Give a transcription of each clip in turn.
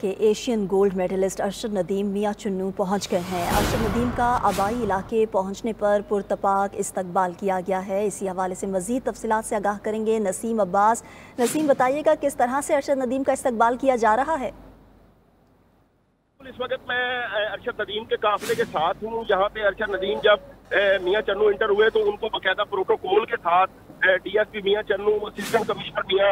कि Asian gold medalist Arshad Nadeem Mian Chunnu पहुंच गए हैं। अरशद नदीम का आबाई इलाके पहुंचने पर पुरतपाक इस्तकबाल किया गया है। इसी हवाले से मज़ीद तफसीलात से आगाह करेंगे नसीम अब्बास। नसीम, बताइएगा किस तरह से अरशद नदीम का इस्तकबाल किया जा रहा है? इस वक्त मैं अरशद नदीम के काफिले के साथ हूँ। यहाँ पे अरशद नदीम जब मियां चन्नू इंटर हुए तो उनको बाकायदा प्रोटोकॉल के साथ डीएसपी मियां चन्नू, असिस्टेंट कमिश्नर मियां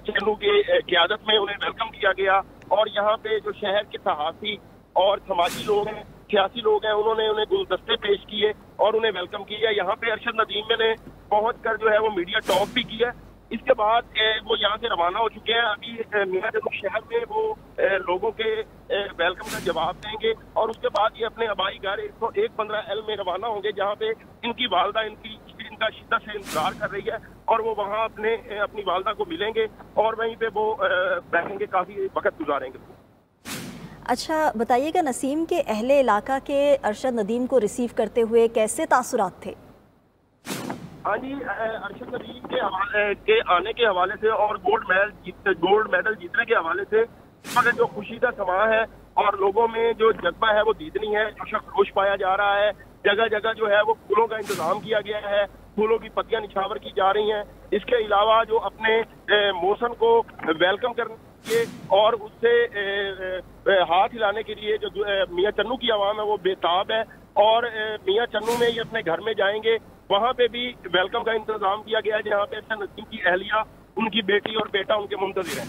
चन्नू की क़यादत में उन्हें वेलकम किया गया। और यहाँ पे जो शहर के सहाफ़ी और समाजी लोग हैं, सियासी लोग हैं, उन्होंने उन्हें गुलदस्ते पेश किए और उन्हें वेलकम किया। यहाँ पे अरशद नदीम ने पहुँच कर जो है वो मीडिया टॉक भी किया। इसके बाद वो यहाँ से रवाना हो चुके हैं। अभी मियां चन्नू शहर में वो लोगों के वेलकम का जवाब देंगे और उसके बाद ये अपने आबाई घर 115L में रवाना होंगे, जहाँ पे इनकी वालदा इनका शिद्दत से इंतजार कर रही है और वो वहाँ अपनी वालदा को मिलेंगे और वहीं पे वो बैठेंगे, काफी वक्त गुजारेंगे। अच्छा, बताइएगा नसीम के अहले इलाका के अरशद नदीम को रिसीव करते हुए कैसे तासुरात थे? हाँ जी, अरशद नदीम के आने के हवाले से और गोल्ड मेडल जीतने के हवाले से इस वक्त जो खुशी का समा है और लोगों में जो जज्बा है वो दीदनी है, जोश खरोश पाया जा रहा है। जगह जगह जो है वो फूलों का इंतजाम किया गया है, फूलों की पत्तियां निछावर की जा रही हैं। इसके अलावा जो अपने मौसम को वेलकम करने के और उससे हाथ हिलाने के लिए जो मियां चन्नू की आवाम है वो बेताब है और मियां चन्नू में ये अपने घर में जाएंगे, वहाँ पे भी वेलकम का इंतजाम किया गया है, जहाँ पे अरशद नदीम की अहलिया, उनकी बेटी और बेटा उनके मुंतज़िर हैं।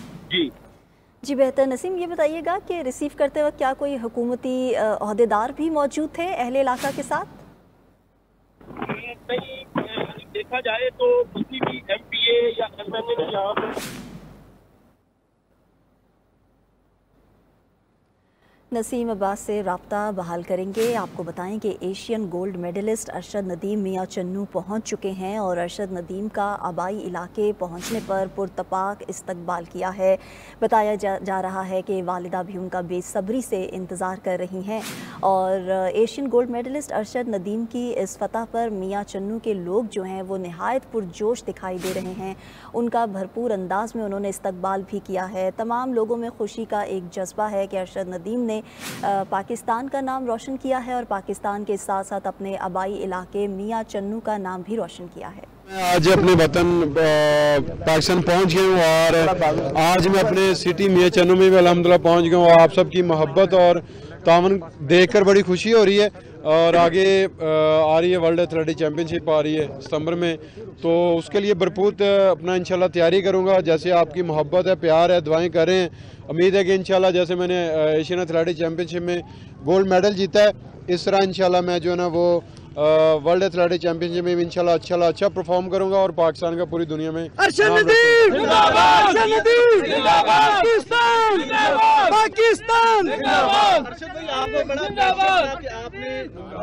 जी बेहतर। नसीम, ये बताइएगा कि रिसीव करते वक्त क्या कोई हुकूमती ओहदेदार भी मौजूद थे अहले इलाका के साथ? नहीं, देखा जाए तो किसी भी MPA या MNA ने यहाँ पर नसीम अब्बास से रब्ता बहाल करेंगे। आपको बताएं कि Asian gold medalist Arshad Nadeem Mian Channu पहुंच चुके हैं और अरशद नदीम का आबाई इलाके पहुंचने पर पुरतपाक इस्तकबाल किया है। बताया जा रहा है कि वालिदा भी उनका बेसब्री से इंतज़ार कर रही हैं और Asian gold medalist Arshad Nadeem की इस फतह पर मियां चन्नू के लोग जो हैं वो नहायत पुरजोश दिखाई दे रहे हैं। उनका भरपूर अंदाज में उन्होंने इस्तकबाल भी किया है। तमाम लोगों में खुशी का एक जज्बा है कि अरशद नदीम ने पाकिस्तान का नाम रोशन किया है और पाकिस्तान के साथ साथ अपने आबाई इलाके मियां चन्नू का नाम भी रोशन किया है। मैं आज अपने वतन पाकिस्तान पहुंच गया हूँ और आज मैं अपने सिटी मियां चन्नू में भी अल्हम्दुलिल्लाह पहुंच गया हूँ। आप सबकी मोहब्बत और तावन देखकर बड़ी खुशी हो रही है और आगे आ रही है वर्ल्ड एथलेटिक चैम्पियनशिप आ रही है सितंबर में, तो उसके लिए भरपूर अपना इंशाल्लाह तैयारी करूंगा। जैसे आपकी मोहब्बत है, प्यार है, दुआएं करें। उम्मीद है कि इंशाल्लाह जैसे मैंने एशियन एथलेटिक चैम्पियनशिप में गोल्ड मेडल जीता है, इस तरह इंशाल्लाह मैं जो है ना वो वर्ल्ड एथलेटिक चैंपियनशिप में इंशाल्लाह अच्छा परफॉर्म करूंगा और पाकिस्तान का पूरी दुनिया में अरशद नदीम जिंदाबाद, अरशद नदीम जिंदाबाद, पाकिस्तान जिंदाबाद, पाकिस्तान जिंदाबाद। अरशद भाई, आपने बड़ा जिंदाबाद कि आपने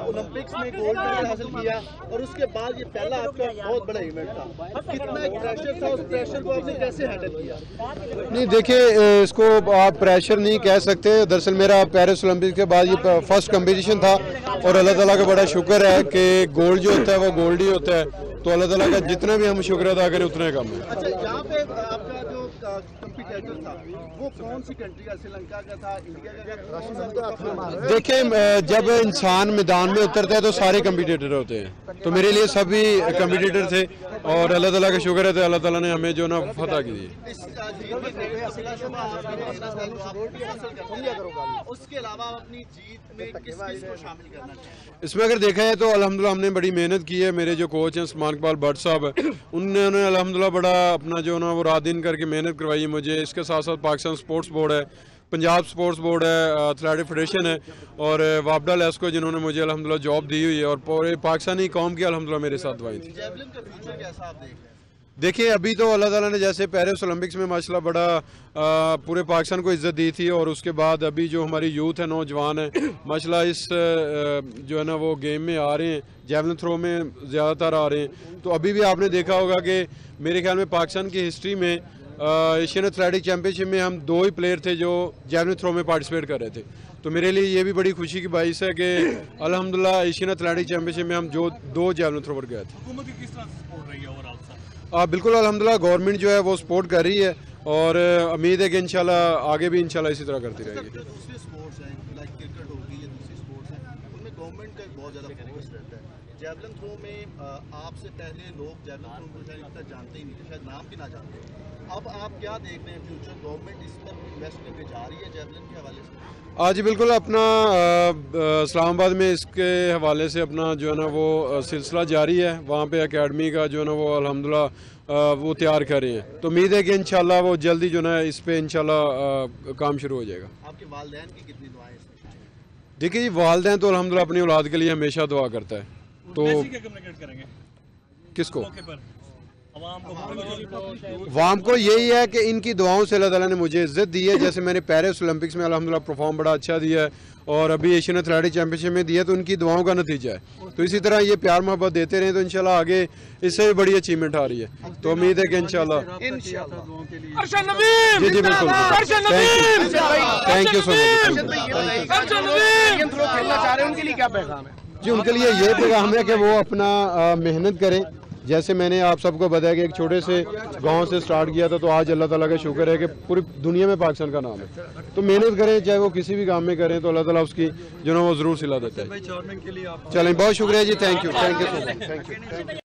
ओलंपिक्स में गोल्ड मेडल हासिल किया और उसके बाद ये पहला आपका बहुत बड़ा इवेंट था। कितना एक प्रेशर था, उस प्रेशर को आपने कैसे हैंडल किया? नहीं, देखिए इसको आप प्रेशर नहीं कह सकते। दरअसल मेरा पेरिस ओलंपिक के बाद ये फर्स्ट कंपटीशन था और अल्लाह ताला का बड़ा शुक्र है कि गोल्ड जो होता है वो गोल्ड ही होता है, तो अल्लाह ताला का जितना भी हम शुक्र अदा करें उतना कम है। अच्छा, यहाँ पे आपका जो कंपटीटर था वो कौन सी कंट्री का, श्रीलंका का था, इंडिया का? देखिए, जब इंसान मैदान में उतरता है तो सारे कंपटीटर होते हैं, तो मेरे लिए सभी कंपटीटर थे और अल्लाह ताला का शुक्र है तो अल्लाह ताला ने हमें जो ना फतह की दी। उसके अलावा अपनी जीत में किस को शामिल करना चाहिए? इसमें अगर देखा जाए तो अल्हम्दुलिल्लाह हमने बड़ी मेहनत की है। मेरे जो कोच हैं उस्मान इकबाल भट्ट साहब, उन्होंने अल्हम्दुलिल्लाह बड़ा अपना जो ना वो रात दिन करके मेहनत करवाई है मुझे। इसके साथ साथ पाकिस्तान स्पोर्ट्स बोर्ड है, पंजाब स्पोर्ट्स बोर्ड है, एथलेटिक फेडरेशन है और वापडा लेस्को जिन्होंने मुझे अल्हम्दुलिल्लाह जॉब दी हुई है और पूरे पाकिस्तानी कौम की अल्हम्दुलिल्लाह मेरे साथ दवाई थी। जेवलिन का फ्यूचर कैसा आप देख रहे हैं? देखिए, अभी तो अल्लाह ताला ने जैसे पेरिस ओलंपिक्स में माशाल्लाह बड़ा पूरे पाकिस्तान को इज्जत दी थी और उसके बाद अभी जो हमारी यूथ है, नौजवान है, माशाल्लाह इस जो है ना वो गेम में आ रहे हैं, जेवलिन थ्रो में ज़्यादातर आ रहे हैं। तो अभी भी आपने देखा होगा कि मेरे ख्याल में पाकिस्तान की हिस्ट्री में एशियन एथलेटिक चैम्पियनशिप में हम 2 ही प्लेयर थे जो जेवलिन थ्रो में पार्टिसिपेट कर रहे थे। तो मेरे लिए ये भी बड़ी खुशी की बाइस है कि अल्हम्दुलिल्लाह एशियन एथलेटिक चैम्पियनशिप में हम जो 2 जेवलिन थ्रो पर गए थे। हुकूमत की किस तरह सपोर्ट रही है ओवरऑल? बिल्कुल अल्हम्दुलिल्लाह गवर्नमेंट जो है वो सपोर्ट कर रही है और उम्मीद है कि इंशाल्लाह आगे भी इंशाल्लाह इसी तरह करती रहेगी। जो दूसरे स्पोर्ट्स हैं लाइक क्रिकेट होगी या दूसरी स्पोर्ट्स हैं, उनमें गवर्नमेंट का बहुत ज़्यादा फोकस रहता है। जैवलिन थ्रो में आपसे पहले लोग जैवलिन थ्रो को शायद इतना जानते ही नहीं थे, शायद नाम भी ना जानते। अब आप क्या देख रहे हैं फ्यूचर, गवर्नमेंट इस पर इन्वेस्ट करके जा रही है जैवलिन के हवाले से? आज बिल्कुल अपना इस्लामाबाद में इसके हवाले से अपना जो है ना वो सिलसिला जारी है। वहाँ पे एकेडमी का जो है ना वो अल्हम्दुलिल्लाह वो तैयार कर रहे हैं, तो उम्मीद है कि इंशाल्लाह वो जल्दी जो है ना इस पे इंशाल्लाह काम शुरू हो जाएगा। आपके वालिदैन की कितनी दुआएं इसमें? देखिए जी, वालिदैन तो अल्हम्दुलिल्लाह अपनी औलाद के लिए हमेशा दुआ करता है। तो करेंगे किसको? आवाम वाम को यही है कि इनकी दुआओं से अल्लाह ताला ने मुझे इज्जत दी है। जैसे मैंने पेरिस ओलंपिक्स में अल्हम्दुलिल्लाह परफॉर्म बड़ा अच्छा दिया है और अभी एशियन एथलेटिक चैंपियनशिप में दिया, तो उनकी दुआओं का नतीजा है। तो इसी तरह ये प्यार मोहब्बत देते रहे तो इंशाल्लाह आगे इससे भी बड़ी अचीवमेंट आ रही है। तो उम्मीद है कि इंशाल्लाह जी जी बिल्कुल, थैंक यू सो मच। जी उनके लिए ये पैगाम है कि वो अपना मेहनत करें। जैसे मैंने आप सबको बताया कि एक छोटे से गांव से स्टार्ट किया था, तो आज अल्लाह ताला का शुक्र है कि पूरी दुनिया में पाकिस्तान का नाम है। तो मेहनत करें, चाहे वो किसी भी काम में करें, तो अल्लाह ताला उसकी जो ना वो ज़रूर सिला देता है। चलें, बहुत शुक्रिया जी, thank you so much, thank you.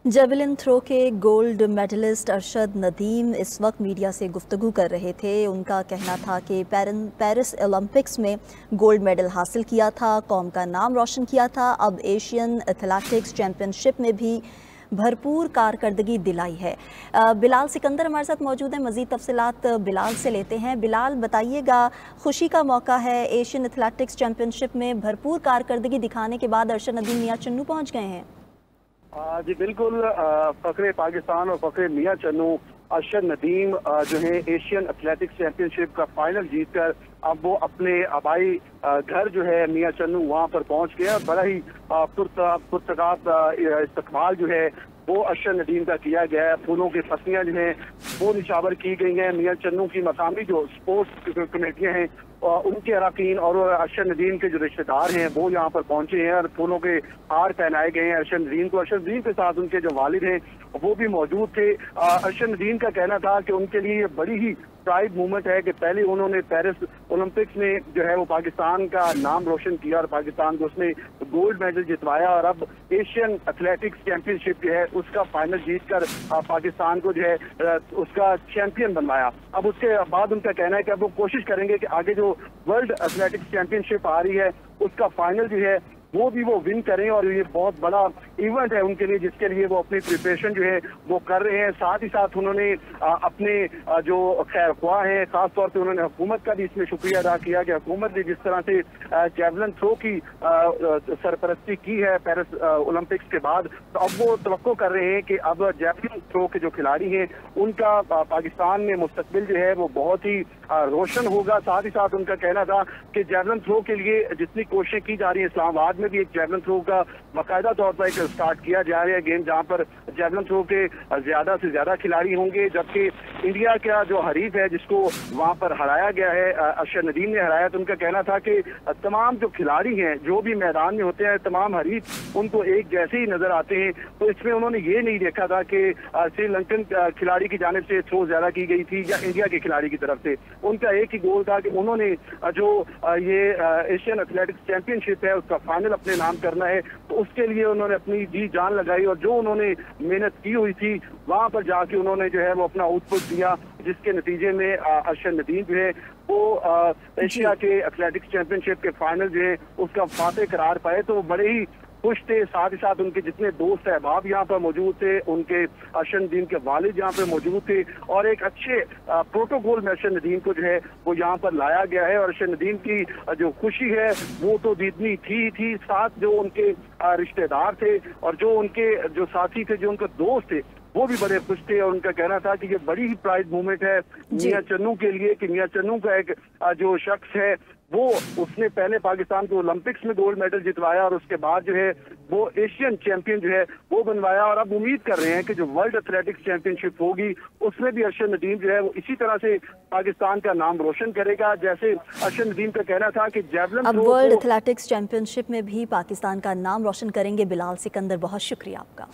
Javelin throw के गोल्ड मेडलिस्ट अरशद नदीम इस वक्त मीडिया से गुफ्तगू कर रहे थे। उनका कहना था कि पेरिस ओलंपिक्स में गोल्ड मेडल हासिल किया था, कौम का नाम रोशन किया था, अब एशियन एथलेटिक्स चैम्पियनशिप में भी भरपूर कारकर्दगी दिलाई है। बिलाल सिकंदर हमारे साथ मौजूद हैं, मज़ीद तफसीलात बिलाल से लेते हैं। बिलाल बताइएगा, खुशी का मौका है, एशियन एथलेटिक्स चैम्पियनशिप में भरपूर कारकर्दगी दिखाने के बाद अरशद नदीम मियां चन्नू पहुँच गए हैं। जी बिल्कुल, फ़ख्रे पाकिस्तान और फ़ख्रे मियां चन्नू अरशद नदीम जो है एशियन एथलेटिक्स चैंपियनशिप का फाइनल जीतकर अब वो अपने आबाई घर जो है मियां चन्नू वहां पर पहुंच गए और बड़ा ही पुरतकाब इस्तकबाल जो है वो अरशद नदीम का किया गया है। फूलों की पत्तियां जो हैं वो निशावर की गई हैं। मियां चन्नू की मकामी जो स्पोर्ट्स कमेटियां हैं उनके अरकान और अरशद नदीम के जो रिश्तेदार हैं वो यहाँ पर पहुंचे हैं और फूलों के हार पहनाए गए हैं अरशद नदीम को। अरशद नदीम के साथ उनके जो वालिद हैं वो भी मौजूद थे। अरशद नदीम का कहना था कि उनके लिए ये बड़ी ही प्राइड मूवमेंट है कि पहले उन्होंने पेरिस ओलंपिक्स में जो है वो पाकिस्तान का नाम रोशन किया और पाकिस्तान को उसमें गोल्ड मेडल जितवाया और अब एशियन एथलेटिक्स चैंपियनशिप जो है उसका फाइनल जीतकर पाकिस्तान को जो है उसका चैंपियन बनवाया। अब उसके बाद उनका कहना है कि अब वो कोशिश करेंगे कि आगे जो वर्ल्ड एथलेटिक्स चैंपियनशिप आ रही है उसका फाइनल जो है वो भी वो विन करें और ये बहुत बड़ा इवेंट है उनके लिए जिसके लिए वो अपनी प्रिपरेशन जो है वो कर रहे हैं। साथ ही साथ उन्होंने अपने जो खैर ख्वाह हैं खासतौर पे उन्होंने हुकूमत का भी इसमें शुक्रिया अदा किया कि हुकूमत ने जिस तरह से जेवलिन थ्रो की सरपरस्ती की है पेरिस ओलंपिक्स के बाद, तो अब वो तवक्को कर रहे हैं कि अब जेवलिन थ्रो के जो खिलाड़ी हैं उनका पाकिस्तान में मुस्तकबिल जो है वो बहुत ही रोशन होगा। साथ ही साथ उनका कहना था कि जेवलिन थ्रो के लिए जितनी कोशिशें की जा रही है, इस्लामाबाद में भी एक जेवलिन थ्रो का बाकायदा तौर पर एक स्टार्ट किया जा रहा है गेम जहां पर जेवलिन थ्रो के ज्यादा से ज्यादा खिलाड़ी होंगे, जबकि इंडिया का जो हरीफ है जिसको वहां पर हराया गया है अरशद नदीम ने हराया, तो उनका कहना था कि तमाम जो खिलाड़ी हैं जो भी मैदान में होते हैं तमाम हरीफ उनको एक जैसे ही नजर आते हैं। तो इसमें उन्होंने ये नहीं देखा था कि श्रीलंकन खिलाड़ी की जानिब से थ्रो ज्यादा की गई थी या इंडिया के खिलाड़ी की तरफ से। उनका एक ही गोल था कि उन्होंने जो ये एशियन एथलेटिक्स चैंपियनशिप है उसका फाइनल अपने नाम करना है, तो उसके लिए उन्होंने अपनी जी जान लगाई और जो उन्होंने मेहनत की हुई थी वहां पर जाके उन्होंने जो है वो अपना आउटपुट दिया, जिसके नतीजे में अरशद नदीम जो है वो एशिया के एथलेटिक्स चैंपियनशिप के फाइनल जो है उसका फातेह करार पाए। तो बड़े ही खुश थे। साथ ही साथ उनके जितने दोस्त अहबाब यहाँ पर मौजूद थे, उनके अरशद नदीम के वालिद यहाँ पर मौजूद थे और एक अच्छे प्रोटोकॉल में अरशद नदीम को जो है वो यहाँ पर लाया गया है और अरशद नदीम की जो खुशी है वो तो जितनी थी साथ जो उनके रिश्तेदार थे और जो उनके जो साथी थे, जो उनके दोस्त थे, वो भी बड़े खुश थे और उनका कहना था कि ये बड़ी ही प्राइड मूवमेंट है मियां चन्नू के लिए कि मियां चन्नू का एक जो शख्स है वो उसने पहले पाकिस्तान को ओलंपिक्स में गोल्ड मेडल जितवाया और उसके बाद जो है वो एशियन चैंपियन जो है वो बनवाया और अब उम्मीद कर रहे हैं कि जो वर्ल्ड एथलेटिक्स चैंपियनशिप होगी उसमें भी अरशद नदीम जो है वो इसी तरह से पाकिस्तान का नाम रोशन करेगा। जैसे अरशद नदीम का कहना था कि जेवलिन अब वर्ल्ड एथलेटिक्स चैंपियनशिप में भी पाकिस्तान का नाम रोशन करेंगे। बिलाल सिकंदर, बहुत शुक्रिया आपका।